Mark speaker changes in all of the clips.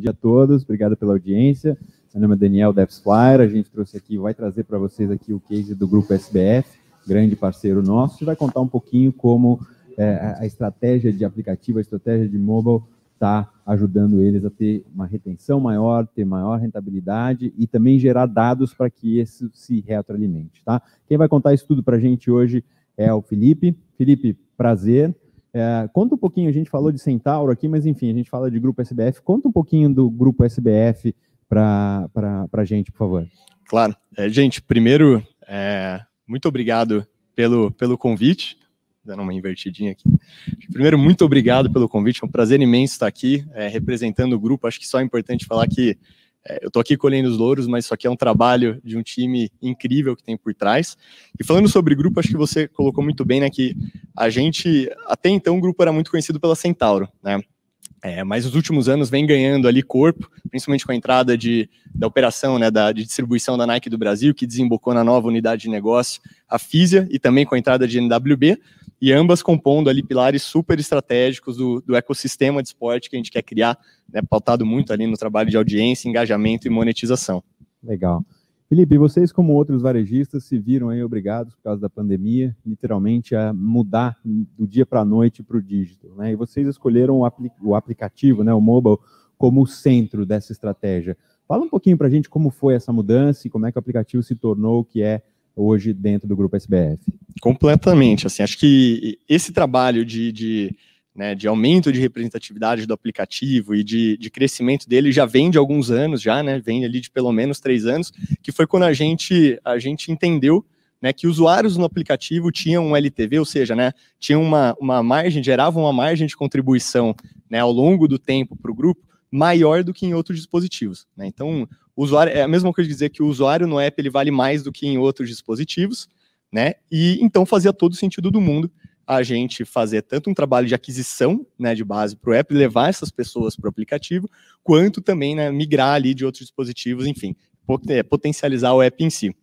Speaker 1: dia a todos, obrigado pela audiência. Meu nome é Daniel DevsFlyer, a gente trouxe aqui, vai trazer para vocês aqui o case do Grupo SBF, grande parceiro nosso, e vai contar um pouquinho como a estratégia de aplicativo, a estratégia de mobile está ajudando eles a ter uma retenção maior, ter maior rentabilidade e também gerar dados para que isso se retroalimente, tá? Quem vai contar isso tudo para a gente hoje é o Felipe. Felipe, prazer. Conta um pouquinho, a gente falou de Centauro aqui, mas enfim, a gente fala de Grupo SBF. Conta um pouquinho do Grupo SBF para a gente, por favor.
Speaker 2: Claro. Gente, primeiro, muito obrigado pelo convite. Dando uma invertidinha aqui. Primeiro, muito obrigado pelo convite, é um prazer imenso estar aqui, representando o grupo. Acho que só é importante falar que eu estou aqui colhendo os louros, mas isso aqui é um trabalho de um time incrível que tem por trás. E falando sobre grupo, acho que você colocou muito bem, né, que a gente, até então, o grupo era muito conhecido pela Centauro, né? Mas nos últimos anos vem ganhando ali corpo, principalmente com a entrada da operação, né, de distribuição da Nike do Brasil, que desembocou na nova unidade de negócio, a Fisia, e também com a entrada de NWB, e ambas compondo ali pilares super estratégicos do ecossistema de esporte que a gente quer criar, né, pautado muito ali no trabalho de audiência, engajamento e monetização.
Speaker 1: Legal. Felipe, vocês, como outros varejistas, se viram aí obrigados, por causa da pandemia, literalmente a mudar do dia para a noite para o digital, né? E vocês escolheram o aplicativo, né, o mobile, como o centro dessa estratégia. Fala um pouquinho para a gente como foi essa mudança e como é que o aplicativo se tornou o que é hoje dentro do Grupo SBF.
Speaker 2: Completamente, assim, acho que esse trabalho de aumento de representatividade do aplicativo e de crescimento dele já vem de alguns anos, né, vem ali de pelo menos 3 anos, que foi quando a gente entendeu, né, que usuários no aplicativo tinham um LTV, ou seja, né, tinham uma margem, geravam uma margem de contribuição, né, ao longo do tempo para o grupo, maior do que em outros dispositivos, né? Então, o usuário, é a mesma coisa de dizer que o usuário no app ele vale mais do que em outros dispositivos, né? E então fazia todo o sentido do mundo a gente fazer tanto um trabalho de aquisição, né, de base para o app, levar essas pessoas para o aplicativo, quanto também, né, migrar ali de outros dispositivos, enfim, potencializar o app em si.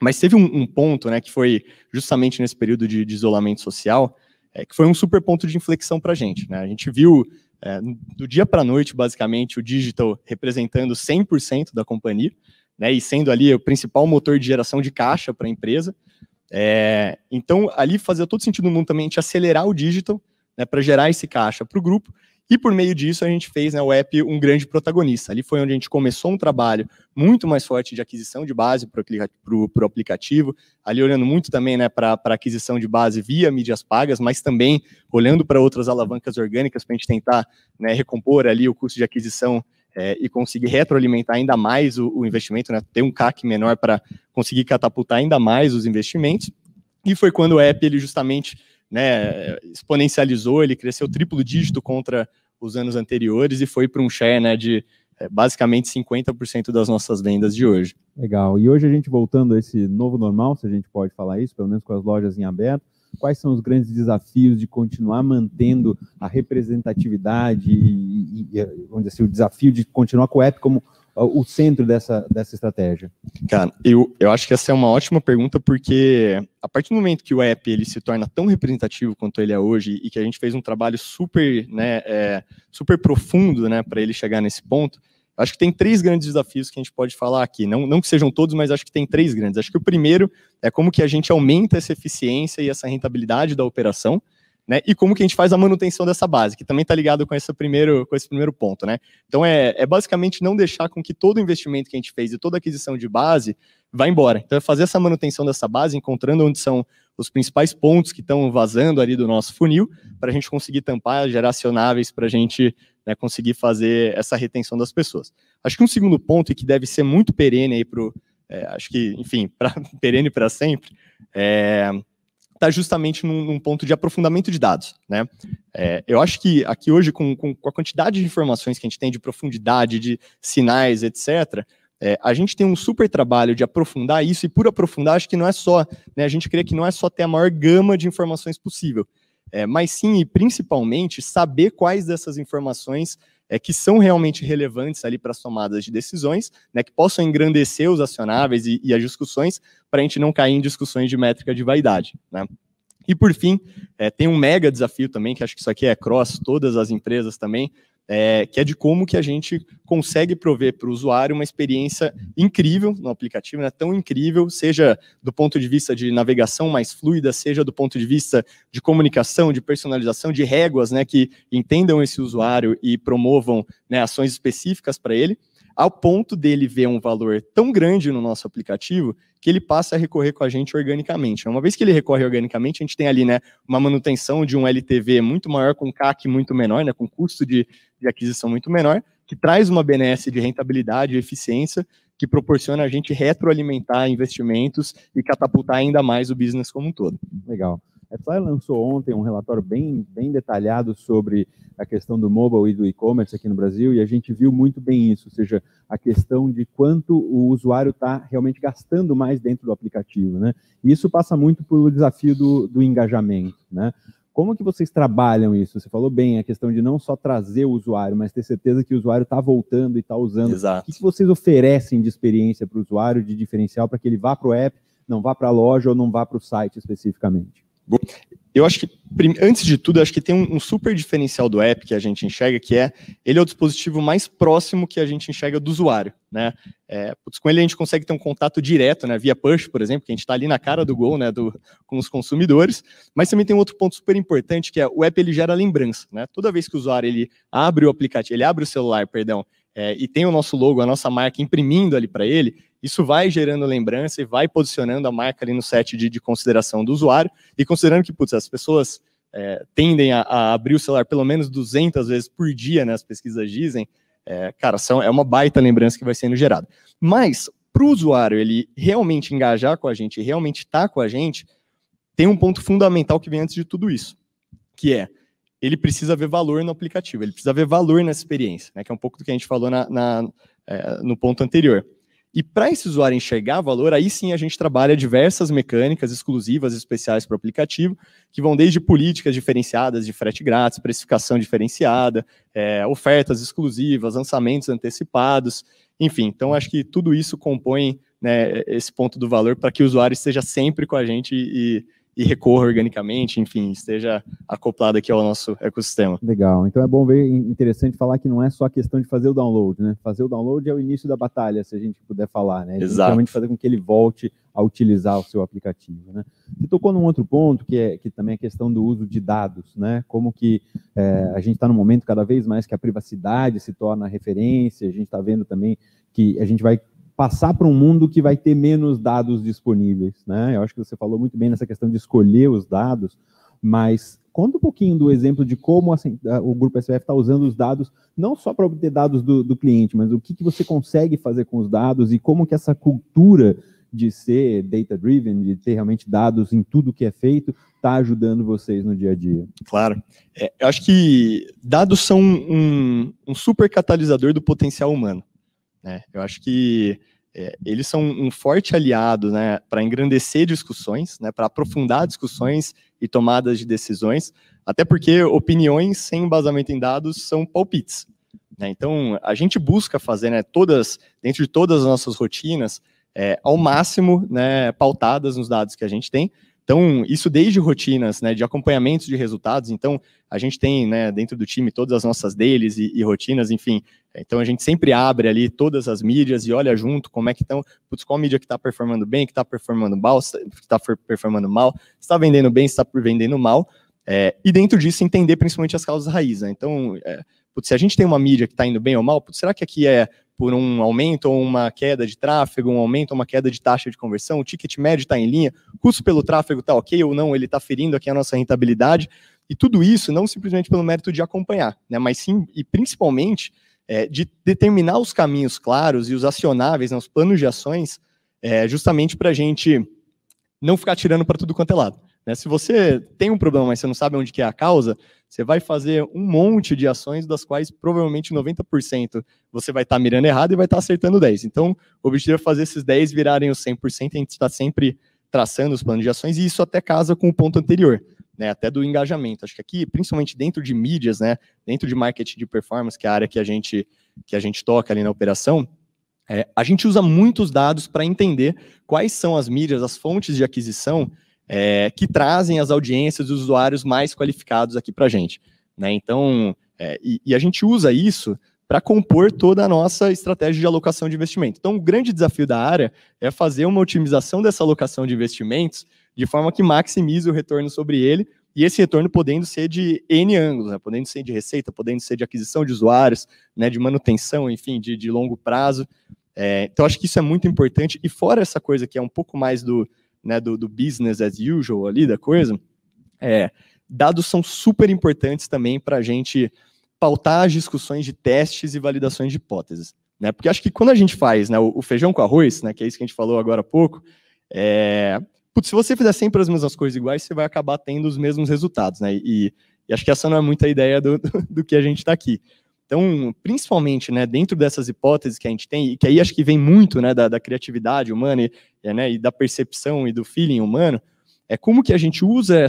Speaker 2: Mas teve um ponto, né, que foi justamente nesse período de isolamento social, que foi um super ponto de inflexão para a gente, né? A gente viu do dia para a noite, basicamente, o digital representando 100% da companhia, né, e sendo ali o principal motor de geração de caixa para a empresa. Então, ali fazia todo sentido no mundo também a gente acelerar o digital, né, para gerar esse caixa para o grupo, e por meio disso a gente fez, né, o app um grande protagonista. Ali foi onde a gente começou um trabalho muito mais forte de aquisição de base para o aplicativo, ali olhando muito também, né, para aquisição de base via mídias pagas, mas também olhando para outras alavancas orgânicas para a gente tentar, né, recompor ali o custo de aquisição e conseguir retroalimentar ainda mais o investimento, né, ter um CAC menor para conseguir catapultar ainda mais os investimentos. E foi quando o app ele justamente, né, exponencializou, ele cresceu triplo dígito contra os anos anteriores e foi para um share, né, de basicamente 50% das nossas vendas de hoje.
Speaker 1: Legal. E hoje a gente voltando a esse novo normal, se a gente pode falar isso, pelo menos com as lojas em aberto, quais são os grandes desafios de continuar mantendo a representatividade e vamos dizer assim, o desafio de continuar com o app como o centro dessa estratégia? Cara,
Speaker 2: eu acho que essa é uma ótima pergunta, porque a partir do momento que o app ele se torna tão representativo quanto ele é hoje e que a gente fez um trabalho super, né, super profundo, né, para ele chegar nesse ponto, acho que tem 3 grandes desafios que a gente pode falar aqui. Não que sejam todos, mas acho que tem 3 grandes. Acho que o primeiro é como que a gente aumenta essa eficiência e essa rentabilidade da operação, né? E como que a gente faz a manutenção dessa base, que também está ligado com esse primeiro ponto, né? Então é basicamente não deixar com que todo o investimento que a gente fez e toda a aquisição de base vá embora. Então é fazer essa manutenção dessa base, encontrando onde são os principais pontos que estão vazando ali do nosso funil, para a gente conseguir tampar, gerar acionáveis para a gente, né, conseguir fazer essa retenção das pessoas. Acho que um segundo ponto, e que deve ser muito perene aí acho que, enfim, perene para sempre, está justamente num ponto de aprofundamento de dados, né? Eu acho que aqui hoje, com a quantidade de informações que a gente tem de profundidade, de sinais, etc., a gente tem um super trabalho de aprofundar isso, e por aprofundar, acho que não é só, né, a gente crê que não é só ter a maior gama de informações possível, mas sim, e principalmente, saber quais dessas informações que são realmente relevantes ali para as tomadas de decisões, né, que possam engrandecer os acionáveis e as discussões, para a gente não cair em discussões de métrica de vaidade, né? E por fim, tem um mega desafio também, que acho que isso aqui é cross, todas as empresas também, que é de como que a gente consegue prover para o usuário uma experiência incrível no aplicativo, né, tão incrível, seja do ponto de vista de navegação mais fluida, seja do ponto de vista de comunicação, de personalização, de réguas, né, que entendam esse usuário e promovam, né, ações específicas para ele, ao ponto dele ver um valor tão grande no nosso aplicativo que ele passa a recorrer com a gente organicamente. Uma vez que ele recorre organicamente, a gente tem ali, né, uma manutenção de um LTV muito maior, com CAC muito menor, né, com custo de aquisição muito menor, que traz uma BNS de rentabilidade e eficiência, que proporciona a gente retroalimentar investimentos e catapultar ainda mais o business como um todo.
Speaker 1: Legal. A Flyer lançou ontem um relatório bem detalhado sobre a questão do mobile e do e-commerce aqui no Brasil, e a gente viu muito bem isso, ou seja, a questão de quanto o usuário está realmente gastando mais dentro do aplicativo, né? E isso passa muito pelo desafio do engajamento, né? Como que vocês trabalham isso? Você falou bem a questão de não só trazer o usuário, mas ter certeza que o usuário está voltando e está usando.
Speaker 2: Exato.
Speaker 1: O que vocês oferecem de experiência para o usuário, de diferencial, para que ele vá para o app, não vá para a loja ou não vá para o site especificamente?
Speaker 2: Eu acho que, antes de tudo, acho que tem um super diferencial do app que a gente enxerga, que ele é o dispositivo mais próximo que a gente enxerga do usuário, né? Com ele a gente consegue ter um contato direto, né, via push, por exemplo, que a gente está ali na cara do gol, né, com os consumidores, mas também tem um outro ponto super importante, que é o app ele gera lembrança, né? Toda vez que o usuário ele abre o aplicativo, ele abre o celular, perdão, e tem o nosso logo, a nossa marca imprimindo ali para ele, isso vai gerando lembrança e vai posicionando a marca ali no set de consideração do usuário, e considerando que, putz, as pessoas tendem a abrir o celular pelo menos 200 vezes por dia, né, as pesquisas dizem, cara, é uma baita lembrança que vai sendo gerada. Mas, para o usuário ele realmente engajar com a gente, realmente estar com a gente, tem um ponto fundamental que vem antes de tudo isso, que ele precisa ver valor no aplicativo, ele precisa ver valor nessa experiência, né, que é um pouco do que a gente falou no ponto anterior. E para esse usuário enxergar valor, aí sim a gente trabalha diversas mecânicas exclusivas e especiais para o aplicativo, que vão desde políticas diferenciadas de frete grátis, precificação diferenciada, ofertas exclusivas, lançamentos antecipados, enfim. Então, acho que tudo isso compõe, né, esse ponto do valor para que o usuário esteja sempre com a gente e recorra organicamente, enfim, esteja acoplado aqui ao nosso ecossistema.
Speaker 1: Legal, então é bom ver, interessante falar que não é só a questão de fazer o download, né? Fazer o download é o início da batalha, se a gente puder falar, né?
Speaker 2: Exato.
Speaker 1: Realmente fazer com que ele volte a utilizar o seu aplicativo, né? Você tocou num outro ponto, que também é a questão do uso de dados, né? Como que a gente está num momento cada vez mais que a privacidade se torna referência, a gente está vendo também que a gente vai passar para um mundo que vai ter menos dados disponíveis, né? Eu acho que você falou muito bem nessa questão de escolher os dados, mas conta um pouquinho do exemplo de como assim, o Grupo SBF está usando os dados, não só para obter dados do cliente, mas o que você consegue fazer com os dados e como que essa cultura de ser data-driven, de ter realmente dados em tudo que é feito, está ajudando vocês no dia a dia.
Speaker 2: Claro. Eu acho que dados são um super catalisador do potencial humano. Eu acho que eles são um forte aliado, né, para engrandecer discussões, né, para aprofundar discussões e tomadas de decisões, até porque opiniões sem embasamento em dados são palpites. Né? Então, a gente busca fazer, né, dentro de todas as nossas rotinas, ao máximo, né, pautadas nos dados que a gente tem. Então, isso desde rotinas, né, de acompanhamentos de resultados. Então, a gente tem, né, dentro do time todas as nossas dailies e rotinas, enfim. Então, a gente sempre abre ali todas as mídias e olha junto como é que estão, qual mídia que está performando bem, que está performando mal, que está performando mal, se está vendendo bem, se está vendendo mal. E dentro disso, entender principalmente as causas raiz. Né? Então, se a gente tem uma mídia que está indo bem ou mal, será que aqui é por um aumento ou uma queda de tráfego, um aumento ou uma queda de taxa de conversão, o ticket médio está em linha, o custo pelo tráfego está ok ou não, ele está ferindo aqui a nossa rentabilidade, e tudo isso não simplesmente pelo mérito de acompanhar, né, mas sim, e principalmente, de determinar os caminhos claros e os acionáveis, né, os planos de ações, justamente para a gente não ficar tirando para tudo quanto é lado. Né? Se você tem um problema, mas você não sabe onde que é a causa, você vai fazer um monte de ações, das quais provavelmente 90% você vai estar mirando errado e vai estar acertando 10%. Então, o objetivo é fazer esses 10% virarem os 100%, a gente está sempre traçando os planos de ações, e isso até casa com o ponto anterior, né? Até do engajamento. Acho que aqui, principalmente dentro de mídias, né? Dentro de marketing de performance, que é a área que a gente toca ali na operação, a gente usa muitos dados para entender quais são as mídias, as fontes de aquisição que trazem as audiências dos usuários mais qualificados aqui para a gente. Né? Então, E a gente usa isso para compor toda a nossa estratégia de alocação de investimento. Então, o grande desafio da área é fazer uma otimização dessa alocação de investimentos de forma que maximize o retorno sobre ele, e esse retorno podendo ser de N ângulos, né? Podendo ser de receita, podendo ser de aquisição de usuários, né? De manutenção, enfim, de longo prazo. Então, acho que isso é muito importante. E fora essa coisa que é um pouco mais do business as usual ali da coisa, dados são super importantes também para a gente pautar as discussões de testes e validações de hipóteses, né? Porque acho que quando a gente faz, né, o feijão com arroz, né, que é isso que a gente falou agora há pouco, se você fizer sempre as mesmas coisas iguais, você vai acabar tendo os mesmos resultados, né? E acho que essa não é muito a ideia do que a gente está aqui. Então, principalmente, né, dentro dessas hipóteses que a gente tem, e que aí acho que vem muito, né, da criatividade humana e da percepção e do feeling humano, como que a gente usa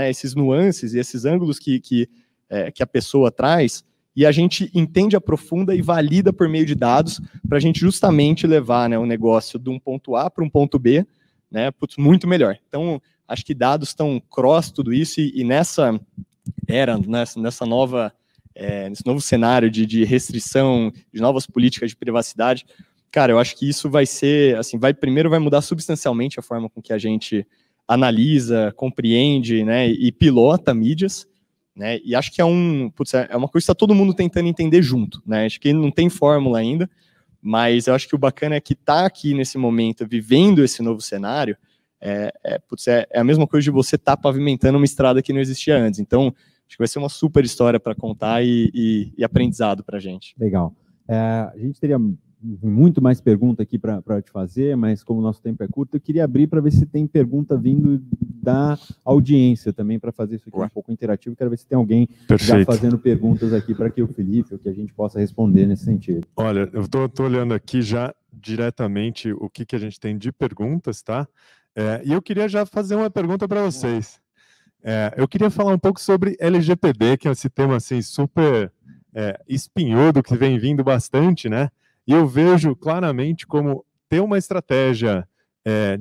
Speaker 2: esses nuances e esses ângulos que a pessoa traz, e a gente entende, aprofunda e valida por meio de dados, para a gente justamente levar, né, o negócio de um ponto A para um ponto B, né, muito melhor. Então, acho que dados estão cross tudo isso, e nessa era, nesse novo cenário de restrição, de novas políticas de privacidade, cara, eu acho que isso vai ser, assim, primeiro vai mudar substancialmente a forma com que a gente analisa, compreende, né, e pilota mídias, né, e acho que é uma coisa que está todo mundo tentando entender junto, né, acho que não tem fórmula ainda, mas eu acho que o bacana é que tá aqui nesse momento, vivendo esse novo cenário, é a mesma coisa de você estar pavimentando uma estrada que não existia antes, então acho que vai ser uma super história para contar e aprendizado para a gente.
Speaker 1: Legal. A gente teria muito mais pergunta aqui para te fazer, mas como o nosso tempo é curto, eu queria abrir para ver se tem pergunta vindo da audiência também, para fazer isso aqui um pouco interativo. Quero ver se tem alguém já fazendo perguntas aqui para que o Felipe, ou que a gente possa responder nesse sentido.
Speaker 3: Olha, eu estou olhando aqui já diretamente o que a gente tem de perguntas, tá? E eu queria já fazer uma pergunta para vocês. Eu queria falar um pouco sobre LGPD, que é esse tema assim, super espinhudo, que vem vindo bastante, né? E eu vejo claramente como ter uma estratégia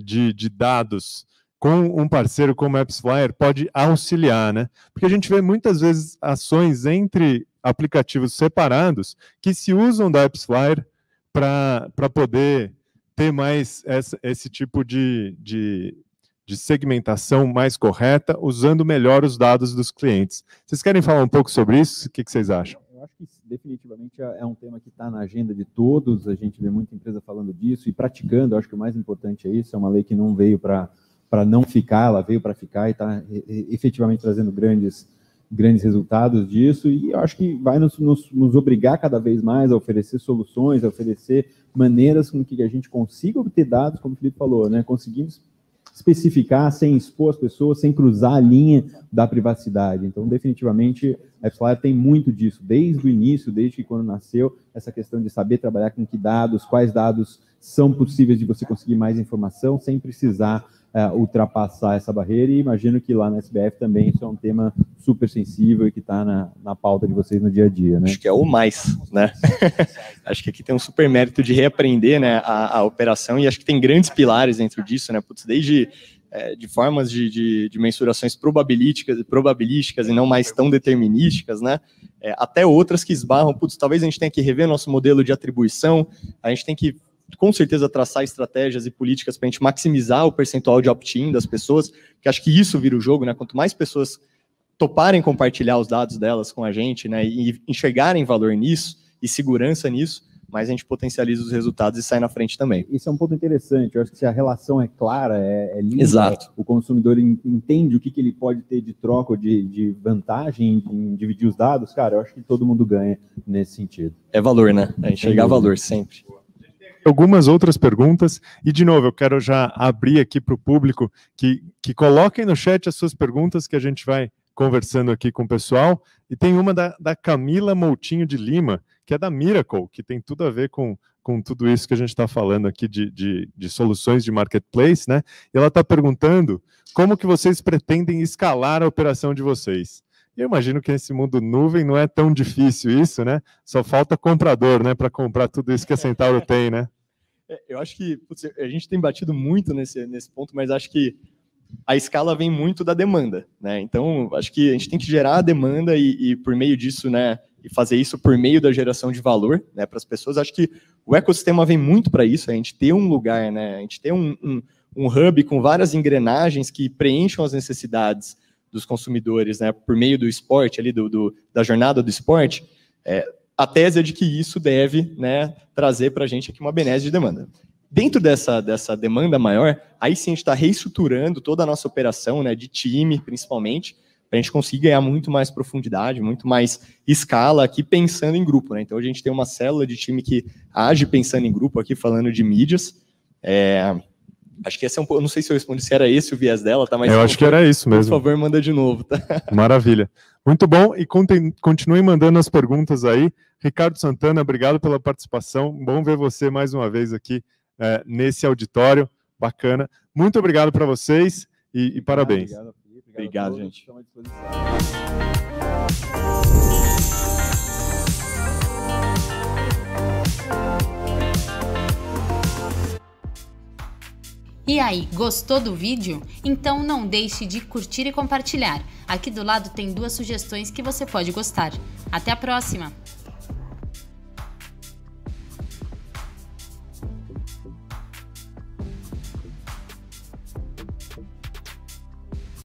Speaker 3: de dados com um parceiro como a AppsFlyer pode auxiliar, né? Porque a gente vê muitas vezes ações entre aplicativos separados que se usam da AppsFlyer para poder ter mais esse tipo de segmentação mais correta, usando melhor os dados dos clientes. Vocês querem falar um pouco sobre isso? O que vocês acham?
Speaker 1: Eu acho que definitivamente é um tema que está na agenda de todos, a gente vê muita empresa falando disso e praticando. Eu acho que o mais importante é isso, é uma lei que não veio para não ficar, ela veio para ficar e está efetivamente trazendo grandes resultados disso, e eu acho que vai nos obrigar cada vez mais a oferecer soluções, a oferecer maneiras com que a gente consiga obter dados, como o Felipe falou, né? Conseguimos especificar sem expor as pessoas, sem cruzar a linha da privacidade. Então, definitivamente, a AppsFlyer tem muito disso, desde o início, desde que quando nasceu, essa questão de saber trabalhar com que dados, quais dados são possíveis de você conseguir mais informação, sem precisar ultrapassar essa barreira, e imagino que lá na SBF também isso é um tema super sensível e que está na pauta de vocês no dia a dia, né?
Speaker 2: Acho que é o mais, né? Acho que aqui tem um super mérito de reaprender, né, a operação, e acho que tem grandes pilares dentro disso, né? Desde de formas de mensurações probabilísticas e não mais tão determinísticas, né? Até outras que esbarram, talvez a gente tenha que rever nosso modelo de atribuição, a gente tem que com certeza traçar estratégias e políticas para a gente maximizar o percentual de opt-in das pessoas, que acho que isso vira o jogo, né? Quanto mais pessoas toparem compartilhar os dados delas com a gente, né, e enxergarem valor nisso e segurança nisso, mais a gente potencializa os resultados e sai na frente também.
Speaker 1: Isso é um ponto interessante. Eu acho que se a relação é clara, é limpa,
Speaker 2: exato,
Speaker 1: o consumidor entende o que ele pode ter de troca ou de vantagem em dividir os dados, cara, eu acho que todo mundo ganha nesse sentido.
Speaker 2: É valor, né? É enxergar valor sempre.
Speaker 3: Algumas outras perguntas, e de novo, eu quero já abrir aqui para o público que coloquem no chat as suas perguntas, que a gente vai conversando aqui com o pessoal, e tem uma da Camila Moutinho de Lima, que é da Miracle, que tem tudo a ver com tudo isso que a gente está falando aqui de soluções de marketplace, né? E ela está perguntando como que vocês pretendem escalar a operação de vocês. Eu imagino que nesse mundo nuvem não é tão difícil isso, né? Só falta comprador, né? Para comprar tudo isso que a Centauro tem, né?
Speaker 2: Eu acho que a gente tem batido muito nesse ponto, mas acho que a escala vem muito da demanda, né? Então, acho que a gente tem que gerar a demanda e por meio disso, né, e fazer isso por meio da geração de valor, né, para as pessoas. Acho que o ecossistema vem muito para isso, a gente ter um lugar, né, a gente ter um hub com várias engrenagens que preencham as necessidades dos consumidores, né, por meio do esporte, ali da jornada do esporte. A tese é de que isso deve, né, trazer para a gente aqui uma benesse de demanda. Dentro dessa demanda maior, aí sim a gente está reestruturando toda a nossa operação, né, de time, principalmente, para a gente conseguir ganhar muito mais profundidade, muito mais escala aqui pensando em grupo, né? Então a gente tem uma célula de time que age pensando em grupo aqui, falando de mídias. Acho que esse é um pouco, não sei se eu respondi se era esse o viés dela, tá? Mas
Speaker 3: eu acho que era isso mesmo.
Speaker 2: Por favor, manda de novo, tá?
Speaker 3: Maravilha. Muito bom, e continue mandando as perguntas aí. Ricardo Santana, obrigado pela participação. Bom ver você mais uma vez aqui nesse auditório. Bacana. Muito obrigado para vocês e parabéns.
Speaker 2: Obrigado, gente.
Speaker 4: E aí, gostou do vídeo? Então não deixe de curtir e compartilhar. Aqui do lado tem 2 sugestões que você pode gostar. Até a próxima!